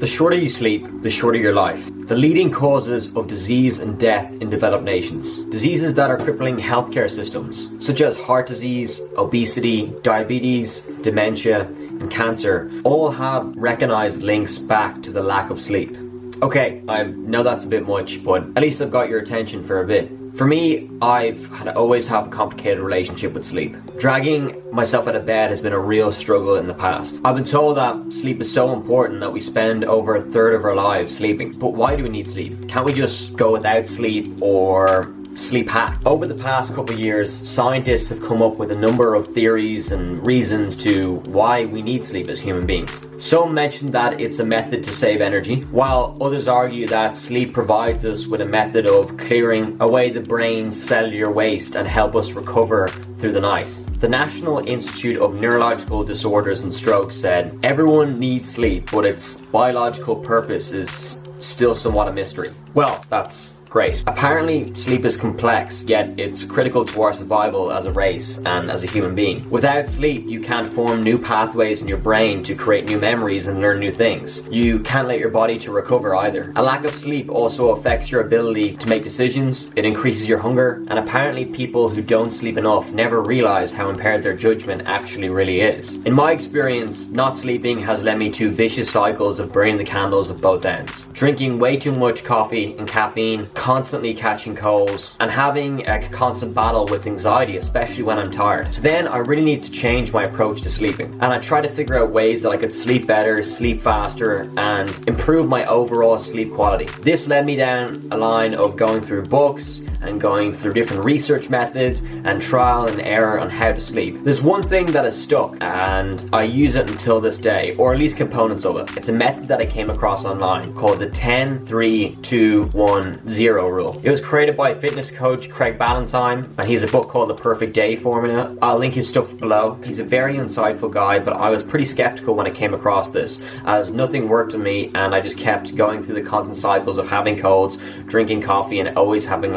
The shorter you sleep, the shorter your life. The leading causes of disease and death in developed nations. Diseases that are crippling healthcare systems, such as heart disease, obesity, diabetes, dementia, and cancer, all have recognized links back to the lack of sleep. Okay, I know that's a bit much, but at least I've got your attention for a bit. For me, always have a complicated relationship with sleep. Dragging myself out of bed has been a real struggle in the past. I've been told that sleep is so important that we spend over a third of our lives sleeping. But why do we need sleep? Can't we just go without sleep or sleep hack? Over the past couple of years, scientists have come up with a number of theories and reasons to why we need sleep as human beings. Some mention that it's a method to save energy, while others argue that sleep provides us with a method of clearing away the brain's cellular waste and help us recover through the night. The National Institute of Neurological Disorders and Stroke said, everyone needs sleep, but its biological purpose is still somewhat a mystery. Well, that's great. Apparently, sleep is complex, yet it's critical to our survival as a race and as a human being. Without sleep, you can't form new pathways in your brain to create new memories and learn new things. You can't let your body to recover either. A lack of sleep also affects your ability to make decisions, it increases your hunger, and apparently people who don't sleep enough never realize how impaired their judgment actually really is. In my experience, not sleeping has led me to vicious cycles of burning the candles at both ends. Drinking way too much coffee and caffeine, constantly catching colds, and having a constant battle with anxiety, especially when I'm tired. So then I really need to change my approach to sleeping, and I try to figure out ways that I could sleep better, sleep faster, and improve my overall sleep quality. This led me down a line of going through books and going through different research methods and trial and error on how to sleep. There's one thing that has stuck, and I use it until this day, or at least components of it. It's a method that I came across online called the 10-3-2-1-0 rule. It was created by fitness coach Craig Ballantyne, and he has a book called The Perfect Day Formula. I'll link his stuff below. He's a very insightful guy, but I was pretty skeptical when I came across this, as nothing worked on me, and I just kept going through the constant cycles of having colds, drinking coffee, and always having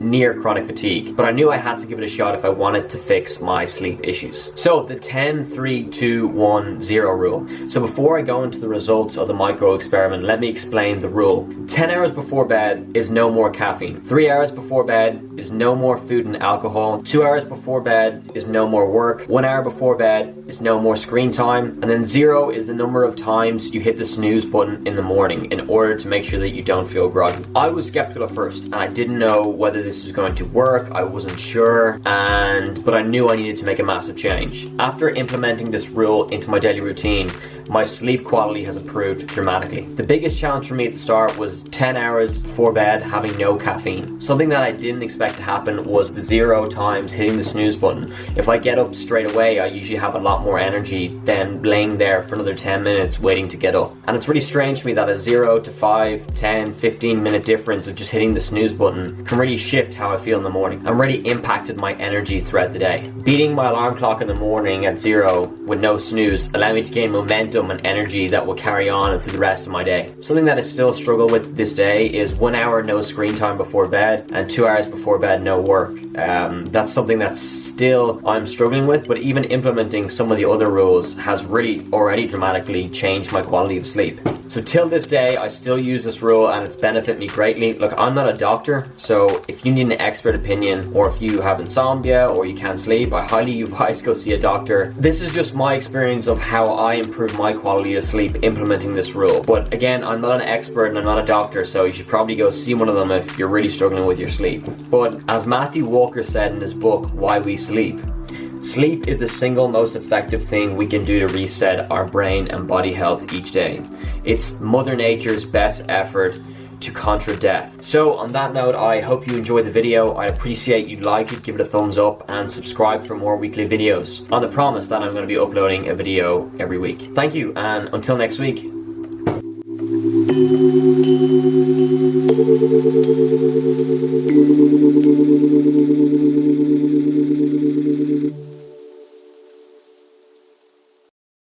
near chronic fatigue. But I knew I had to give it a shot if I wanted to fix my sleep issues. So the 10-3-2-1-0 rule. So before I go into the results of the micro experiment, let me explain the rule. 10 hours before bed is no more caffeine. 3 hours before bed is no more food and alcohol. 2 hours before bed is no more work. 1 hour before bed is no more screen time. And then 0 is the number of times you hit the snooze button in the morning in order to make sure that you don't feel groggy. I was skeptical at first, and I didn't know whether this was going to work. I wasn't sure, but I knew I needed to make a massive change. After implementing this rule into my daily routine, my sleep quality has improved dramatically. The biggest challenge for me at the start was 10 hours before bed having no caffeine. Something that I didn't expect to happen was the 0 times hitting the snooze button. If I get up straight away, I usually have a lot more energy than laying there for another 10 minutes waiting to get up. And it's really strange to me that a 0 to 5, 10, 15 minute difference of just hitting the snooze button can really shift how I feel in the morning and really impacted my energy throughout the day. Beating my alarm clock in the morning at 0 with no snooze allowed me to gain momentum and energy that will carry on through the rest of my day. Something that I still struggle with this day is 1 hour no screen time before bed and 2 hours before bed no work. That's something that still I'm struggling with, but even implementing some of the other rules has really already dramatically changed my quality of sleep. So till this day, I still use this rule and it's benefited me greatly. Look, I'm not a doctor, so if you need an expert opinion, or if you have insomnia or you can't sleep, I highly advise go see a doctor. This is just my experience of how I improve my quality of sleep implementing this rule. But again, I'm not an expert and I'm not a doctor, so you should probably go see one of them if you're really struggling with your sleep. But as Matthew Walker said in his book, Why We Sleep, sleep is the single most effective thing we can do to reset our brain and body health each day. It's Mother Nature's best effort to contra death. So on that note, I hope you enjoyed the video. I appreciate you like it, give it a thumbs up, and subscribe for more weekly videos on the promise that I'm going to be uploading a video every week. Thank you, and until next week.